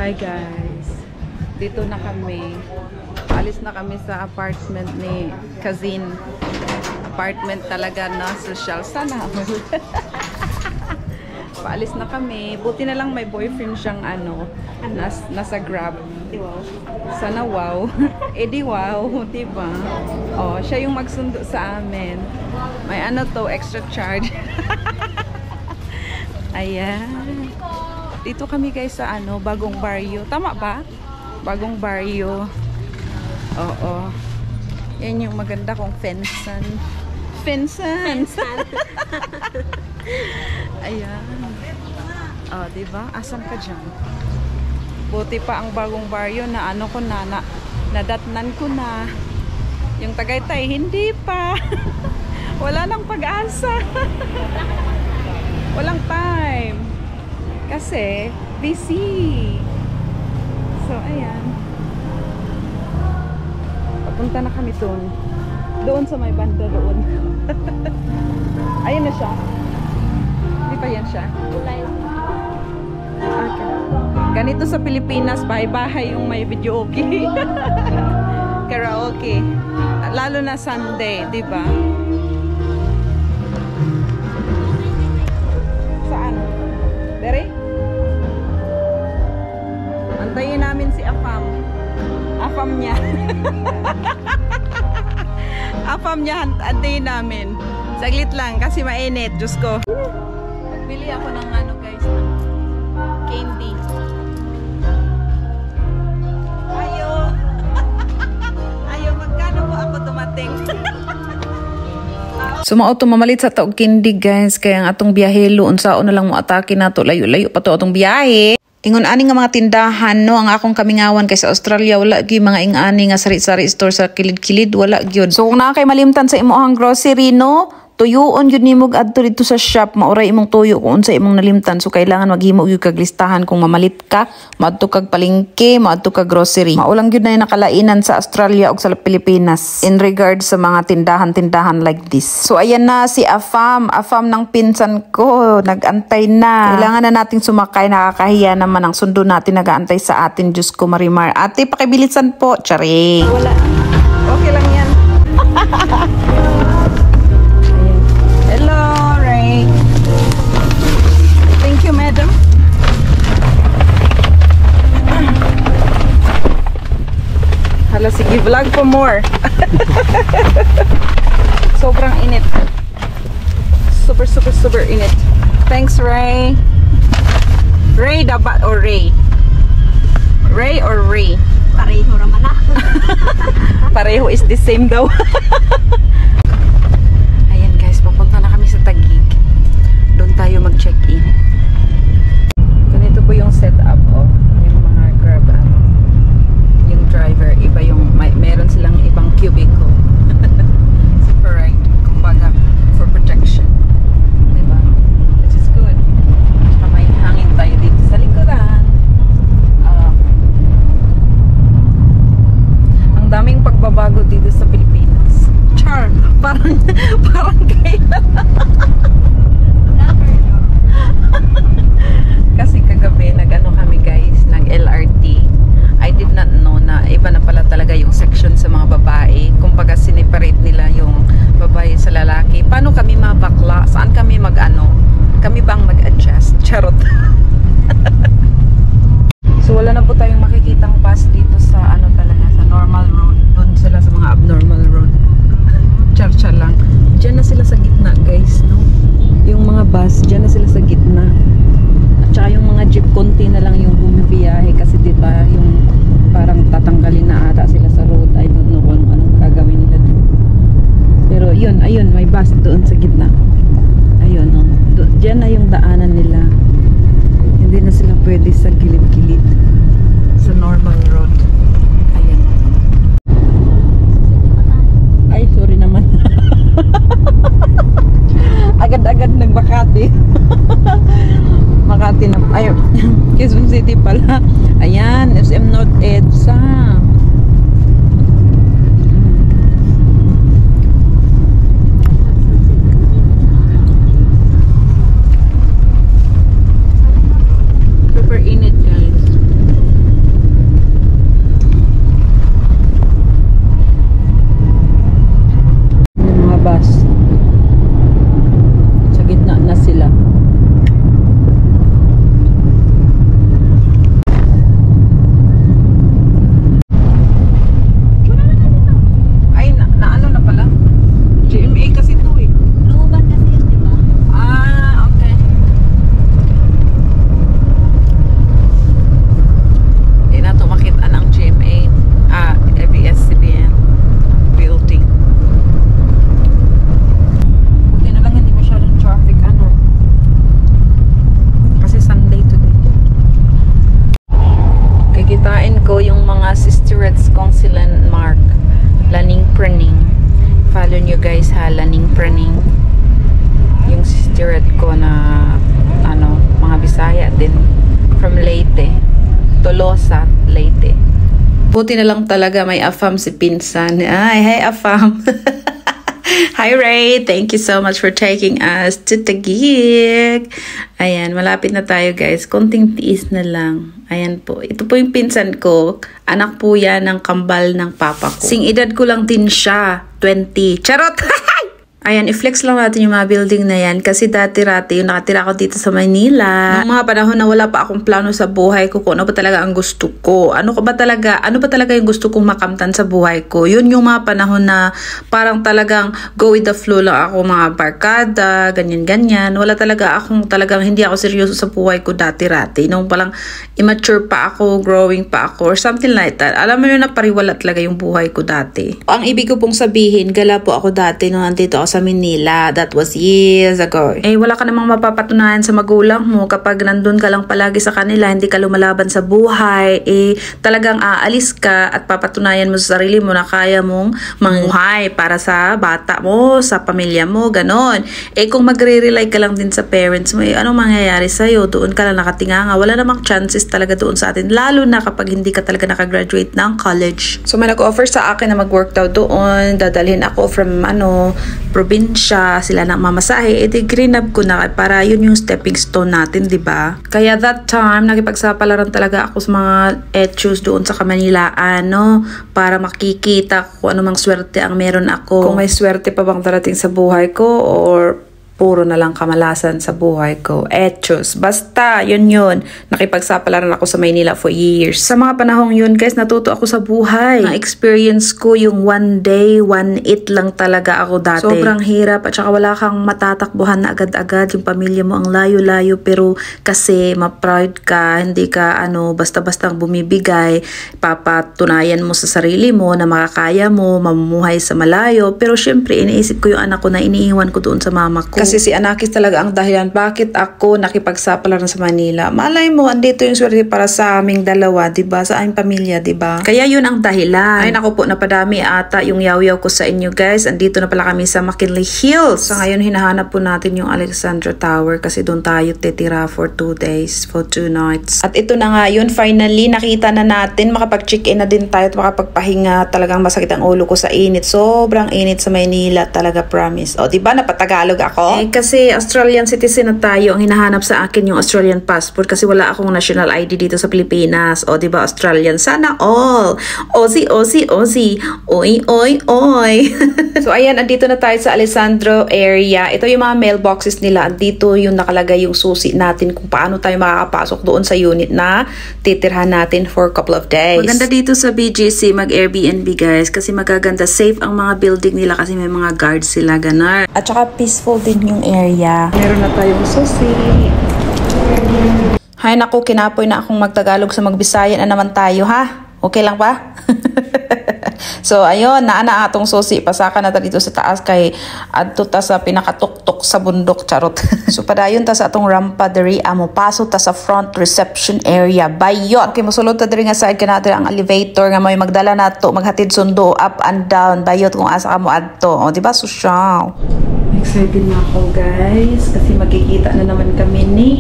Hi guys, dito na kami. Paalis na kami sa apartment ni Cousin. Apartment talaga na social. Sana paalis na kami. Buti na lang may boyfriend siyang nasa Grab. Sana wow. Di wow, diba? Oh, siya yung magsundo sa amin. May extra charge. Ayan. Dito kami guys sa Bagong Barrio. Tama ba? Bagong Barrio. Oo. Yan yung maganda kong fensan. Fensan. Ayan. Oh, diba? Asan ka dyan? Buti pa ang Bagong Barrio na nadatnan ko na. Yung Tagaytay, hindi pa. Wala nang pag-asa. Walang time. Kasi, busy. So, ayan. Papunta na kami doon. Doon sa may banda doon. Ayan na siya. Hindi pa yan siya. Okay. Ganito sa Pilipinas, bahay-bahay yung may video okay. Karaoke. Lalo na Sunday, di ba? Saan? Dere? Antayin namin si Afam. Afam niya. Afam niya, antayin namin. Saglit lang kasi mainit. Diyos ko. Magbili ako ng guys, ng candy. Ayo. Ayo, magkano po ako dumating? Sumao to mamalit sa taog kindi guys, kaya ang atong biyahelo unsaon na lang mo atake nato, layo-layo pa to atong biyahe. Ingon ani nga mga tindahan no ang akong kamingawan kay sa Australia wala gyud mga ing-ani nga sari-sari store sa kilid-kilid, wala gyud. So kung naa kay malimtan sa imong grocery no, tuyuon gyud nimo adto dito sa shop, mauray imong tuyo kung unsa imong nalimtan. So kailangan maghimo gyud kag listahan kung mamalit ka, maadto kag palengke, maadto kag grocery. Maulang gyud na nakalainan sa Australia ug sa Pilipinas in regard sa mga tindahan-tindahan like this. So ayan na si Afam ng pinsan ko, nagantay na. Kailangan na nating sumakay, nakakahiya naman ang sundo natin nagaantay sa atin. Diyos ko Marimar. Ate, pakibilisan po. Charing. Wala. Okay lang yan. Hello, Ray. Thank you, madam. Hala, sige, vlog for more. Sobrang init. Super init. Thanks, Ray. Ray dapat or Ray? Ray or Ray? Pareho raman na. Pareho is the same daw. Ayan guys, papunta na kami sa Taguig. Doon tayo mag-check-in. Ganito po yung setup yung mga Grab yung driver, iba yung meron silang ibang cubicle. Separate, kumbaga for protection. Diba? Which is good. Saka may hangin tayo dito sa likuran. Ang daming pagbabago dito sa Pilipinas. Char! Parang kailan. Kasi kagabi kami guys, nag-LRT. I did not know na iba na pala talaga yung section sa mga babae. Kumbaga sineparate nila yung babae sa lalaki. Paano kami mabakla? Saan kami kami bang mag-adjust? Charot. So wala na po tayong makikitang bus dito sa talaga sa normal road. Doon sila sa mga abnormal road. Char lang. Diyan na sila sa gitna guys, no? Yung mga bus, diyan na sila sa gitna. At saka yung mga jeep, konti na lang yung bumibiyahe kasi diba yung parang tatanggalin na ata sila sa road. I don't know kung anong gagawin nila doon. Pero yun, ayun, may bus doon sa gitna. Ayun, no? Diyan na yung daanan nila. Hindi na sila pwede sa gilid-gilid sa normal road. Ayan. Ay, sorry naman. Agad-agad nag-Makati. Makati na. Ay, Quezon City pala. Ayan, SM North EDSA. Super init guys. sisters kong sila Mark. Laning Praning. Follow nyo guys ha, Laning Praning. Yung sister ko na ano, mga Bisaya din. From Leyte. Tolosa, Leyte. Buti na lang talaga may afam si Pinsan. Ay, hey afam. Hi Ray, thank you so much for taking us to Taguig. Ayan, malapit na tayo guys. Konting tiis na lang. Ayan po. Ito po yung pinsan ko. Anak po yan ng kambal ng papa ko. Sing edad ko lang din siya. 20. Charot! Ayan, i-flex lang natin yung mga building na yan kasi dati-rati yung nakatira ako dito sa Manila. Noong mga panahon na wala pa akong plano sa buhay ko kung ano ba talaga ang gusto ko. Ano ba talaga yung gusto kong makamtan sa buhay ko. Yun yung mga panahon na parang talagang go with the flow lang ako, mga barkada, ganyan-ganyan. Wala talaga talagang hindi ako seryoso sa buhay ko dati-rati. Nung palang immature pa ako, growing pa ako, or something like that. Alam mo yun na pariwala talaga yung buhay ko dati. Ang ibig ko pong sabihin, gala po ako dati nung nandito ako sa Manila. That was years ago. Eh, wala ka namang mapapatunayan sa magulang mo kapag nandun ka lang palagi sa kanila, hindi ka lumalaban sa buhay, eh, talagang aalis ka at papatunayan mo sa sarili mo na kaya mong manguhay para sa bata mo, sa pamilya mo, ganon. Eh, kung magre-rely ka lang din sa parents mo, eh, anong mangyayari sa'yo? Doon ka lang nakatinganga. Wala namang chances talaga doon sa atin, lalo na kapag hindi ka talaga nakagraduate ng college. So, may nag-offer sa akin na mag-work daw doon. Dadalhin ako from, probinsya, sila na mamasahe, edi greenup ko na para yun yung stepping stone natin, di ba? Kaya that time, nakipagsapalaran talaga ako sa mga etus doon sa Kamanilaan, para makikita kung anumang swerte ang meron ako. Kung may swerte pa bang darating sa buhay ko or puro na lang kamalasan sa buhay ko. Etos. Basta, yun. Nakipagsapalaran ako sa Maynila for years. Sa mga panahong yun, guys, natuto ako sa buhay. Na-experience ko yung one day, one eat lang talaga ako dati. Sobrang hirap at saka wala kang matatakbuhan na agad-agad. Yung pamilya mo ang layo-layo pero kasi ma-proud ka, hindi ka basta-bastang bumibigay. Papatunayan mo sa sarili mo na makakaya mo, mamumuhay sa malayo. Pero syempre, iniisip ko yung anak ko na iniiwan ko doon sa mama ko. Kasi si Anakis talaga ang dahilan bakit ako nakipagsapalaran sa Manila. Malay mo, andito yung swerte para sa aming dalawa, diba? Sa aming pamilya, diba? Kaya yun ang dahilan. Ay, naku po, napadami ata yung yaw-yaw ko sa inyo, guys. Andito na pala kami sa McKinley Hills. Sa ngayon, hinahanap po natin yung Alexandra Tower kasi doon tayo titira for 2 days, for 2 nights. At ito na nga yun, finally, nakita na natin. Makapag-check-in na din tayo at makapagpahinga. Talagang masakit ang ulo ko sa init. Sobrang init sa Maynila, talaga, promise. O, diba? Napatagalog ako. Eh, kasi Australian citizen na tayo, ang hinahanap sa akin yung Australian passport kasi wala akong national ID dito sa Pilipinas. O, diba, Australian? Sana all! Aussie, Aussie, Aussie! Oy, oy, oy! So, ayan, andito na tayo sa Alessandro area. Ito yung mga mailboxes nila. Andito yung nakalagay yung susi natin kung paano tayo makakapasok doon sa unit na titirhan natin for a couple of days. Maganda dito sa BGC, mag-Airbnb, guys, kasi magaganda. Safe ang mga building nila kasi may mga guards sila, ganar. At saka peaceful din yung area. Meron na tayong susi. Hay naku, kinapoy na akong magtagalog sa magbisayan na naman tayo, ha? Okay lang ba? So, ayun, naana atong susi. Pasaka na ta dito sa taas kay adto ta sa pinakatuktok sa bundok, charot. So, padayon ta sa atong rampa diri, amo paso ta sa front reception area. Bayot! Okay, musulod ta diri nga side kanadre ang elevator nga may magdala nato, maghatid sundo up and down. Bayot kung asa ka mo adto. O, diba, social? Excited na ako, guys, kasi magkikita na naman kami ni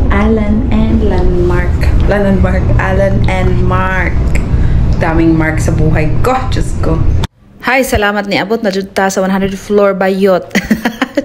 Alan and Mark. Alan and Mark. Daming Mark sa buhay ko. Diyos ko. Hi, salamat ni abot na jud ta sa 100 floor bayot.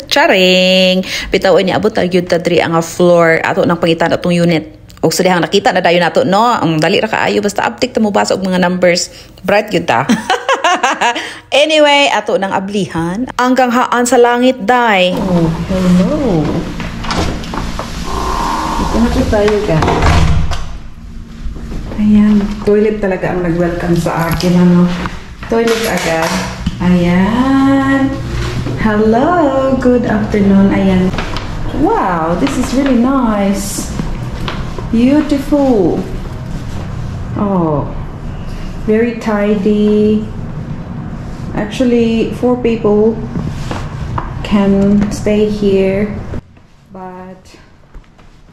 Charing! Bitaw ni abot na jud ta diri ang floor ato nang pangitan atong unit. Og sa dihang nakita na dayon nato, no? Ang dali ra kaayo basta uptick ta mo basa og mga numbers. Bright jud ta. Anyway, ato nang ablihan hanggang haan sa langit, day. Oh, hello. Ito na tayo, guys. Ayan, toilet talaga ang nag-welcome sa akin, Toilet agad. Ayan. Hello, good afternoon. Ayan. Wow, this is really nice. Beautiful. Oh, very tidy. Actually, 4 people can stay here, but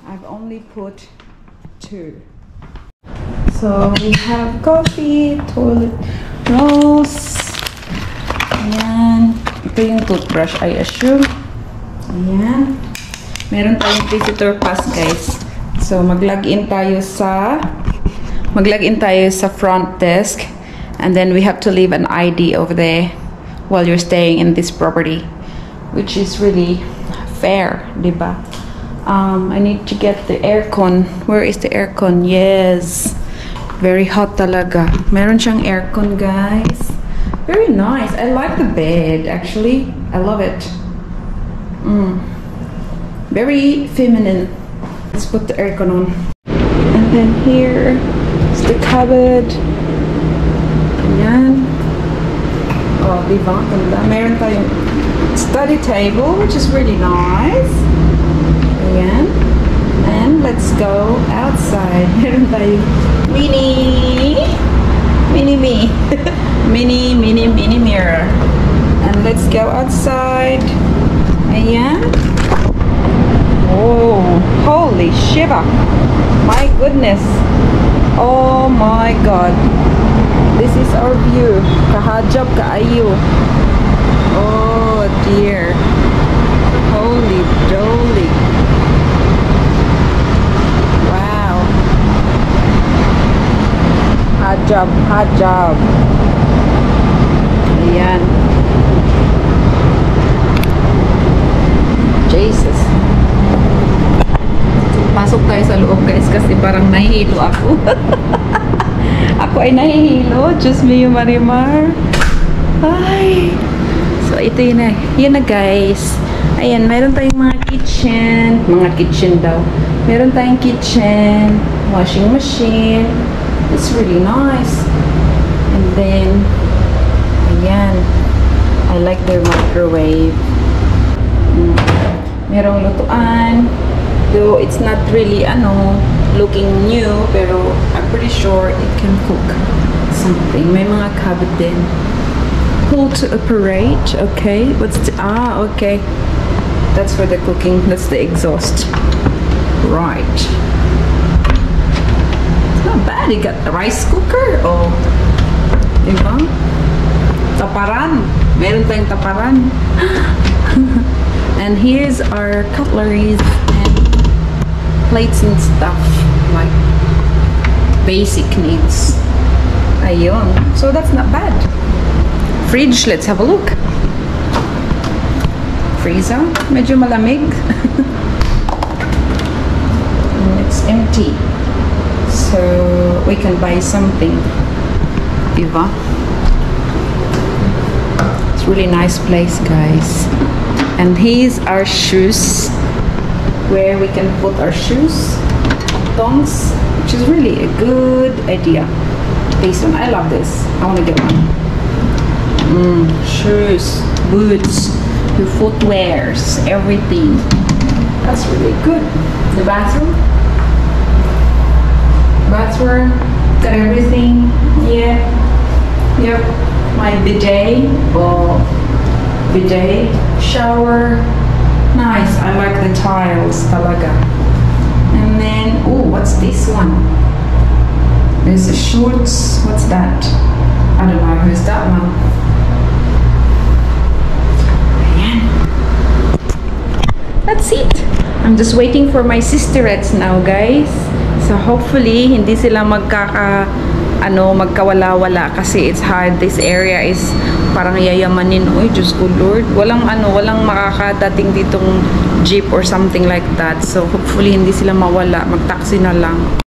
I've only put 2. So we have coffee, toilet rolls. Ayan. Ito yung toothbrush, I assume. Ayan. Meron tayong visitor pass, guys. So mag-login tayo sa front desk, and then we have to leave an ID over there while you're staying in this property, which is really fair, diba? I need to get the aircon. Where is the aircon? Yes. Very hot talaga. Meron siyang aircon, guys. Very nice. I like the bed, actually. I love it. Very feminine. Let's put the aircon on. And then here is the cupboard. Ayan. Oh, diba? Ganda. Meron tayong study table, which is really nice. Ayan. And let's go outside. Meron tayong mini me. mini mirror. And let's go outside. Ayan. Oh, holy shiva. My goodness. Oh my god. This is our view. Kahajab kaayo. Oh dear. Holy dolly. Wow. Hajab. Ayan. Jesus. Pasok tayo sa loob, guys, kasi parang nahihilo ako. Ako ay nahihilo. Diyos me, Marimar. Ay. So, ito yun na, guys. Ayan, meron tayong mga kitchen. Mga kitchen daw. Meron tayong kitchen. Washing machine. It's really nice. And then, ayan. I like their microwave. Merong lutuan. Though it's not really, looking new, pero I'm pretty sure it can cook something. May mga cabinet din. Pull to operate. Okay. Okay. That's for the cooking. That's the exhaust. Right. It's not bad. You got the rice cooker. Oh. Diba? Taparan. Meron tayong taparan. And here's our cutleries and plates and stuff, like basic needs. Ayun. So that's not bad. Fridge, let's have a look. Freezer, medyo malamig. And it's empty. So we can buy something. Diba? It's really nice place, guys. And here's our shoes, where we can put our shoes, thongs, which is really a good idea. This one, I love this. I want to get one. Shoes, boots, your footwears, everything. That's really good. The bathroom. Bathroom, got everything. Yeah. Yep. My bidet. Oh. Bidet, shower, nice. I like the tiles, talaga. And then, oh, what's this one? There's a shorts. What's that? I don't know. Who's that one? Ayan. That's it. I'm just waiting for my sisterettes now, guys. So hopefully hindi sila magkawala-wala kasi it's hard. This area is parang yayamanin. Uy, Diyos ko Lord. Walang makakadating ditong jeep or something like that. So hopefully hindi sila mawala. Mag-taxi na lang.